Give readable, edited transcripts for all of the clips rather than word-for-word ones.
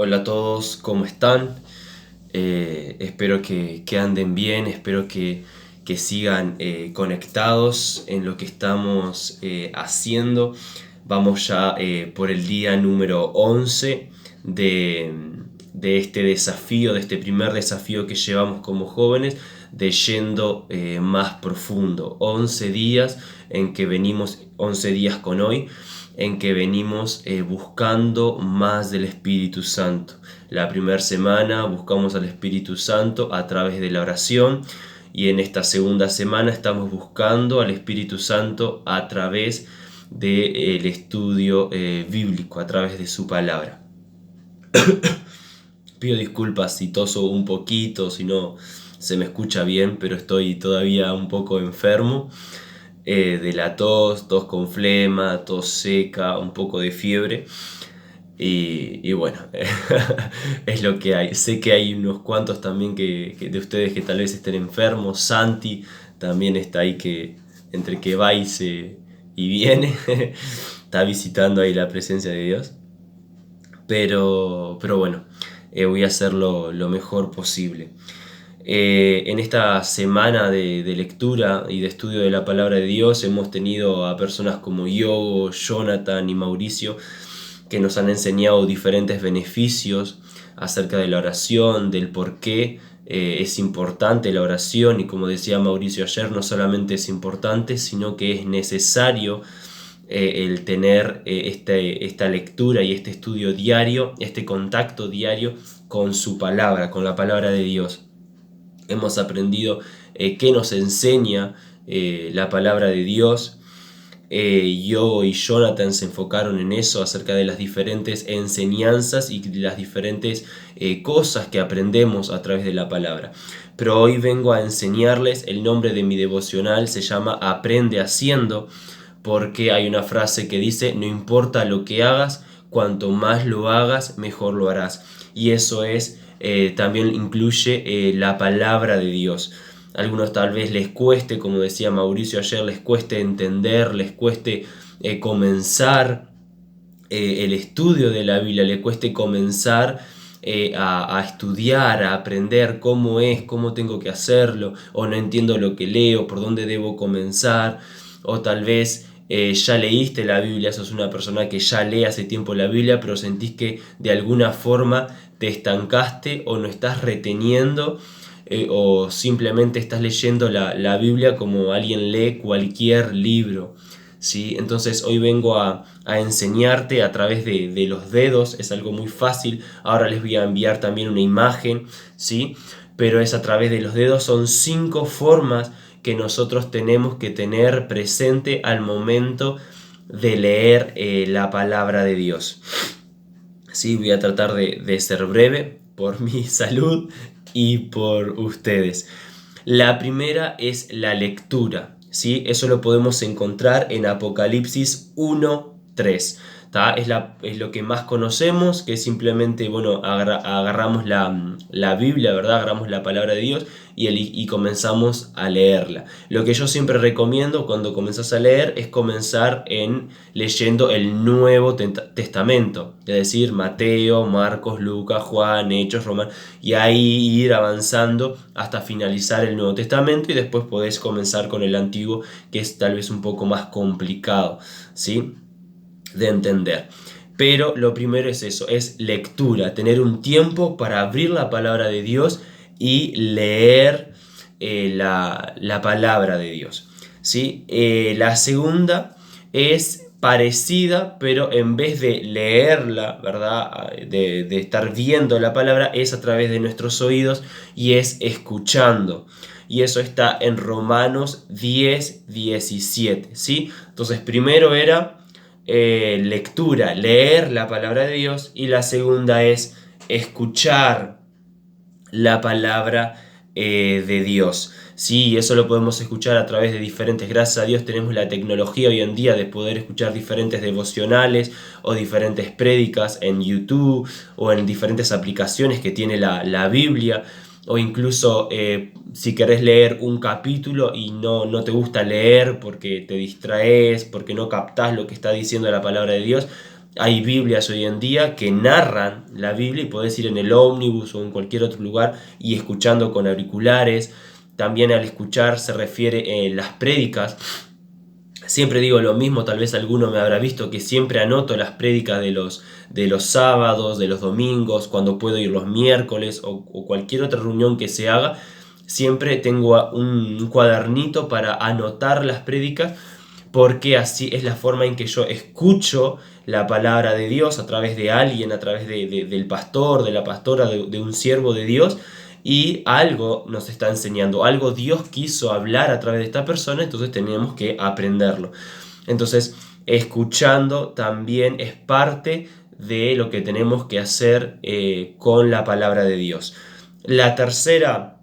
Hola a todos, ¿cómo están? Espero que anden bien, espero que sigan conectados en lo que estamos haciendo. Vamos ya por el día número 11 de, de este desafío, de este primer desafío que llevamos como jóvenes, de yendo más profundo. 11 días en que venimos, 11 días con hoy, en que venimos buscando más del Espíritu Santo. La primera semana buscamos al Espíritu Santo a través de la oración y en esta segunda semana estamos buscando al Espíritu Santo a través del estudio bíblico, a través de su palabra. Pido disculpas si toso un poquito, si no se me escucha bien, pero estoy todavía un poco enfermo de la tos con flema, tos seca, un poco de fiebre. Y bueno, es lo que hay. Sé que hay unos cuantos también que de ustedes que tal vez estén enfermos. Santi también está ahí que entre que va y viene, está visitando ahí la presencia de Dios. Pero bueno, voy a hacerlo lo mejor posible. En esta semana de lectura y de estudio de la palabra de Dios hemos tenido a personas como Yogo, Jonathan y Mauricio que nos han enseñado diferentes beneficios acerca de la oración, del por qué es importante la oración y como decía Mauricio ayer, no solamente es importante, sino que es necesario el tener esta lectura y este estudio diario, este contacto diario con su palabra, con la palabra de Dios. Hemos aprendido qué nos enseña la palabra de Dios. Yo y Jonathan se enfocaron en eso, acerca de las diferentes enseñanzas y las diferentes cosas que aprendemos a través de la palabra. Pero hoy vengo a enseñarles, el nombre de mi devocional se llama Aprende haciendo, porque hay una frase que dice, no importa lo que hagas, cuanto más lo hagas, mejor lo harás. Y eso es, también incluye la palabra de Dios. A algunos tal vez les cueste, como decía Mauricio ayer, les cueste entender, les cueste comenzar el estudio de la Biblia, les cueste comenzar a estudiar, a aprender cómo es, cómo tengo que hacerlo, o no entiendo lo que leo, por dónde debo comenzar, o tal vez ya leíste la Biblia, sos una persona que ya lee hace tiempo la Biblia, pero sentís que de alguna forma te estancaste o no estás reteniendo o simplemente estás leyendo la Biblia como alguien lee cualquier libro. ¿Sí? Entonces hoy vengo a enseñarte a través de los dedos, es algo muy fácil, ahora les voy a enviar también una imagen, ¿sí? Pero es a través de los dedos, son 5 formas que nosotros tenemos que tener presente al momento de leer la palabra de Dios. Sí, voy a tratar de ser breve por mi salud y por ustedes. La primera es la lectura, ¿sí? Eso lo podemos encontrar en Apocalipsis 1:3. Es lo que más conocemos, que es simplemente, bueno, agarramos la Biblia, ¿verdad? Agarramos la palabra de Dios y comenzamos a leerla. Lo que yo siempre recomiendo cuando comenzás a leer es comenzar leyendo el Nuevo Testamento, es decir, Mateo, Marcos, Lucas, Juan, Hechos, Romanos, y ahí ir avanzando hasta finalizar el Nuevo Testamento y después podés comenzar con el Antiguo, que es tal vez un poco más complicado, ¿sí? De entender. Pero lo primero es eso, es lectura, tener un tiempo para abrir la palabra de Dios y leer la palabra de Dios, ¿sí? La segunda es parecida, pero en vez de leerla, ¿verdad? De estar viendo la palabra, es a través de nuestros oídos y es escuchando. Y eso está en Romanos 10:17, ¿sí? Entonces primero era lectura, leer la palabra de Dios, y la segunda es escuchar la palabra de Dios. Sí, eso lo podemos escuchar a través de diferentes, gracias a Dios tenemos la tecnología hoy en día de poder escuchar diferentes devocionales o diferentes prédicas en YouTube o en diferentes aplicaciones que tiene la Biblia, o incluso si querés leer un capítulo y no te gusta leer porque te distraes, porque no captás lo que está diciendo la palabra de Dios, Hay Biblias hoy en día que narran la Biblia y podés ir en el ómnibus o en cualquier otro lugar y escuchando con auriculares. También al escuchar se refiere a las prédicas. Siempre digo lo mismo, tal vez alguno me habrá visto que siempre anoto las prédicas de los sábados, de los domingos, cuando puedo ir los miércoles o cualquier otra reunión que se haga. Siempre tengo un cuadernito para anotar las prédicas, porque así es la forma en que yo escucho la palabra de Dios a través de alguien, a través del pastor, de la pastora, de un siervo de Dios, y algo nos está enseñando, algo Dios quiso hablar a través de esta persona, entonces tenemos que aprenderlo. Entonces, escuchando también es parte de lo que tenemos que hacer con la palabra de Dios. La tercera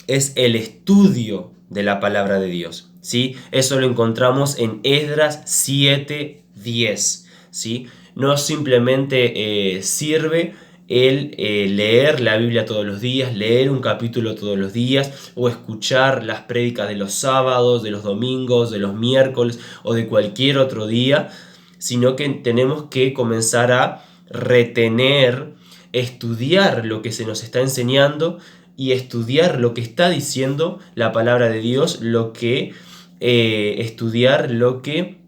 es el estudio de la palabra de Dios, ¿sí? Eso lo encontramos en Esdras 7:10, ¿sí? No simplemente sirve el leer la Biblia todos los días, leer un capítulo todos los días o escuchar las prédicas de los sábados, de los domingos, de los miércoles o de cualquier otro día, sino que tenemos que comenzar a retener, estudiar lo que se nos está enseñando y estudiar lo que está diciendo la palabra de Dios, estudiar lo que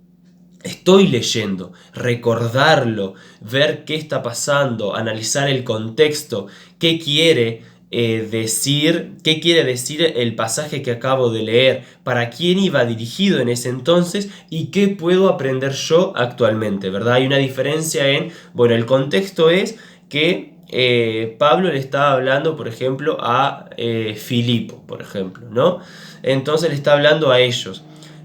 estoy leyendo, recordarlo, ver qué está pasando, analizar el contexto, qué quiere decir el pasaje que acabo de leer, para quién iba dirigido en ese entonces y qué puedo aprender yo actualmente, ¿verdad? Hay una diferencia el contexto es que Pablo le estaba hablando, por ejemplo, a Filipo, por ejemplo, ¿no? Entonces le está hablando a ellos.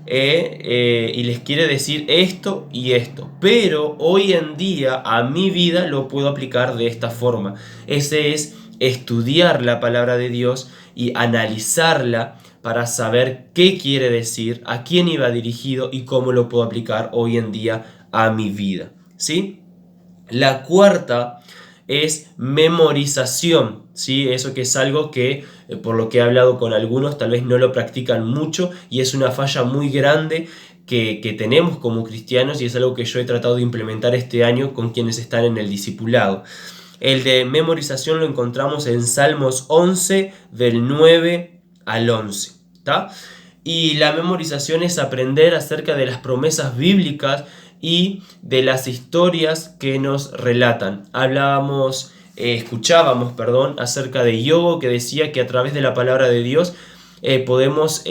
Y les quiere decir esto y esto, pero hoy en día a mi vida lo puedo aplicar de esta forma. Ese es estudiar la palabra de Dios y analizarla para saber qué quiere decir, a quién iba dirigido y cómo lo puedo aplicar hoy en día a mi vida, ¿sí? La cuarta es memorización, ¿sí? Eso que es algo que, por lo que he hablado con algunos, tal vez no lo practican mucho y es una falla muy grande que tenemos como cristianos, y es algo que yo he tratado de implementar este año con quienes están en el discipulado. El de memorización lo encontramos en Salmos 11, del 9 al 11, ¿tá? Y la memorización es aprender acerca de las promesas bíblicas y de las historias que nos relatan. Escuchábamos, acerca de Job, que decía que a través de la palabra de Dios podemos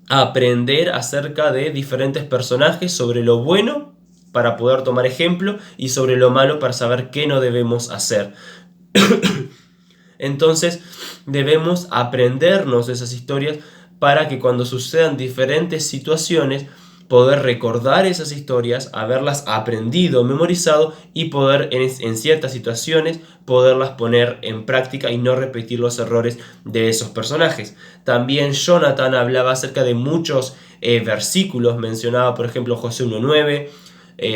aprender acerca de diferentes personajes, sobre lo bueno para poder tomar ejemplo y sobre lo malo para saber qué no debemos hacer. Entonces debemos aprendernos esas historias para que cuando sucedan diferentes situaciones poder recordar esas historias, haberlas aprendido, memorizado y poder en ciertas situaciones poderlas poner en práctica y no repetir los errores de esos personajes. También Jonathan hablaba acerca de muchos versículos, mencionaba por ejemplo Josué 1:9,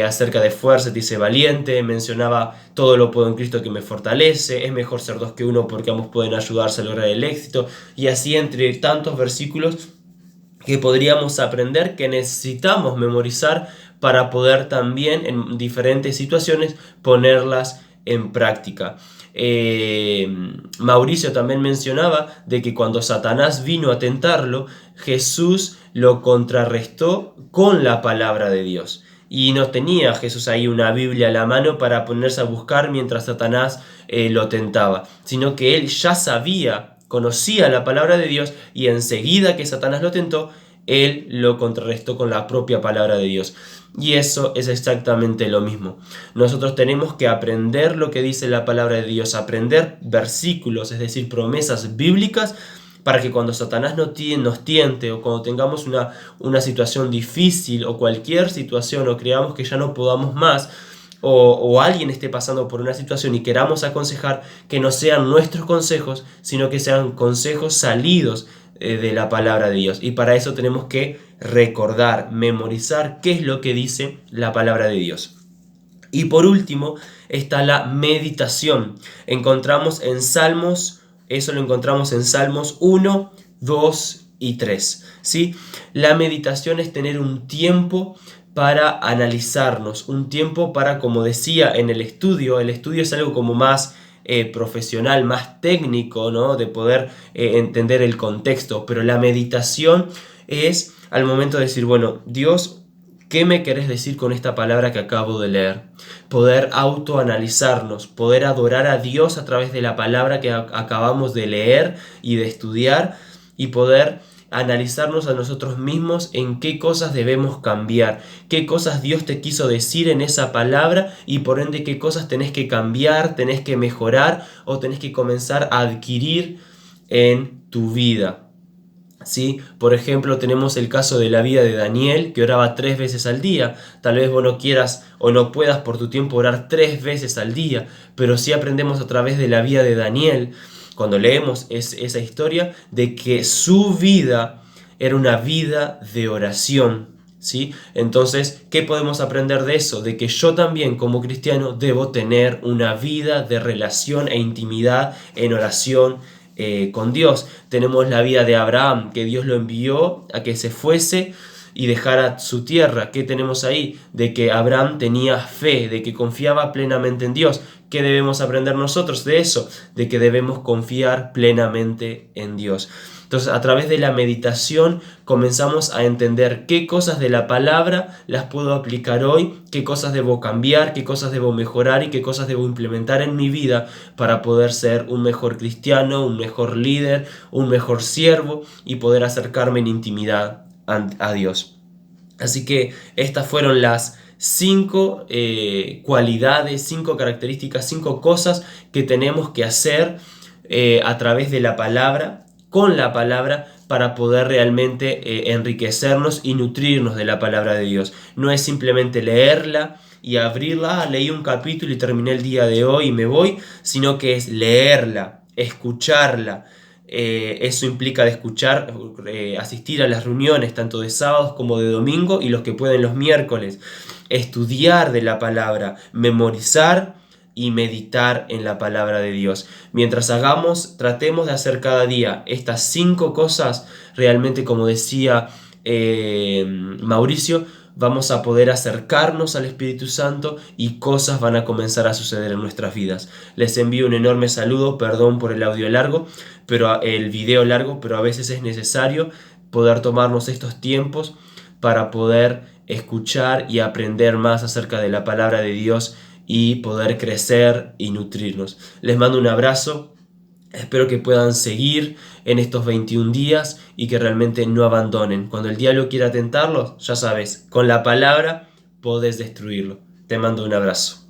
acerca de fuerza, dice valiente, mencionaba todo lo puedo en Cristo que me fortalece, es mejor ser dos que uno porque ambos pueden ayudarse a lograr el éxito, y así entre tantos versículos que podríamos aprender, que necesitamos memorizar para poder también en diferentes situaciones ponerlas en práctica. Mauricio también mencionaba de que cuando Satanás vino a tentarlo, Jesús lo contrarrestó con la palabra de Dios. Y no tenía Jesús ahí una Biblia a la mano para ponerse a buscar mientras Satanás lo tentaba, sino que él ya conocía la palabra de Dios, y enseguida que Satanás lo tentó, él lo contrarrestó con la propia palabra de Dios. Y eso es exactamente lo mismo. Nosotros tenemos que aprender lo que dice la palabra de Dios, aprender versículos, es decir, promesas bíblicas, para que cuando Satanás nos tiente, o cuando tengamos una situación difícil o cualquier situación, o creamos que ya no podamos más, o alguien esté pasando por una situación y queramos aconsejar, que no sean nuestros consejos, sino que sean consejos salidos de la palabra de Dios. Y para eso tenemos que recordar, memorizar qué es lo que dice la palabra de Dios. Y por último está la meditación. Eso lo encontramos en Salmos 1, 2 y 3. ¿Sí? La meditación es tener un tiempo para analizarnos, un tiempo para, como decía en el estudio es algo como más profesional, más técnico, ¿no? De poder entender el contexto, pero la meditación es al momento de decir, bueno, Dios, ¿qué me querés decir con esta palabra que acabo de leer? Poder autoanalizarnos, poder adorar a Dios a través de la palabra que acabamos de leer y de estudiar, y poder analizarnos a nosotros mismos en qué cosas debemos cambiar, qué cosas Dios te quiso decir en esa palabra y por ende qué cosas tenés que cambiar, tenés que mejorar o tenés que comenzar a adquirir en tu vida. ¿Sí? Por ejemplo, tenemos el caso de la vida de Daniel, que oraba 3 veces al día. Tal vez vos no quieras o no puedas por tu tiempo orar 3 veces al día, pero sí aprendemos a través de la vida de Daniel, cuando leemos esa historia, de que su vida era una vida de oración. ¿Sí? Entonces, ¿qué podemos aprender de eso? De que yo también como cristiano debo tener una vida de relación e intimidad en oración con Dios. Tenemos la vida de Abraham, que Dios lo envió a que se fuese y dejara su tierra. ¿Qué tenemos ahí? De que Abraham tenía fe, de que confiaba plenamente en Dios. ¿Qué debemos aprender nosotros de eso? De que debemos confiar plenamente en Dios. Entonces, a través de la meditación comenzamos a entender qué cosas de la palabra las puedo aplicar hoy, qué cosas debo cambiar, qué cosas debo mejorar y qué cosas debo implementar en mi vida para poder ser un mejor cristiano, un mejor líder, un mejor siervo y poder acercarme en intimidad a Dios. Así que estas fueron las 5 cualidades, 5 características, 5 cosas que tenemos que hacer a través de la palabra, con la palabra, para poder realmente enriquecernos y nutrirnos de la palabra de Dios. No es simplemente leerla y abrirla, leí un capítulo y terminé el día de hoy y me voy, sino que es leerla, escucharla. Eso implica de escuchar, asistir a las reuniones tanto de sábados como de domingo y los que pueden los miércoles, estudiar de la palabra, memorizar y meditar en la palabra de Dios. Mientras tratemos de hacer cada día estas 5 cosas, realmente, como decía Mauricio, vamos a poder acercarnos al Espíritu Santo y cosas van a comenzar a suceder en nuestras vidas. Les envío un enorme saludo, perdón por el audio largo, pero el video largo, pero a veces es necesario poder tomarnos estos tiempos para poder escuchar y aprender más acerca de la palabra de Dios y poder crecer y nutrirnos. Les mando un abrazo. Espero que puedan seguir en estos 21 días y que realmente no abandonen. Cuando el diablo quiera tentarlos, ya sabes, con la palabra podés destruirlo. Te mando un abrazo.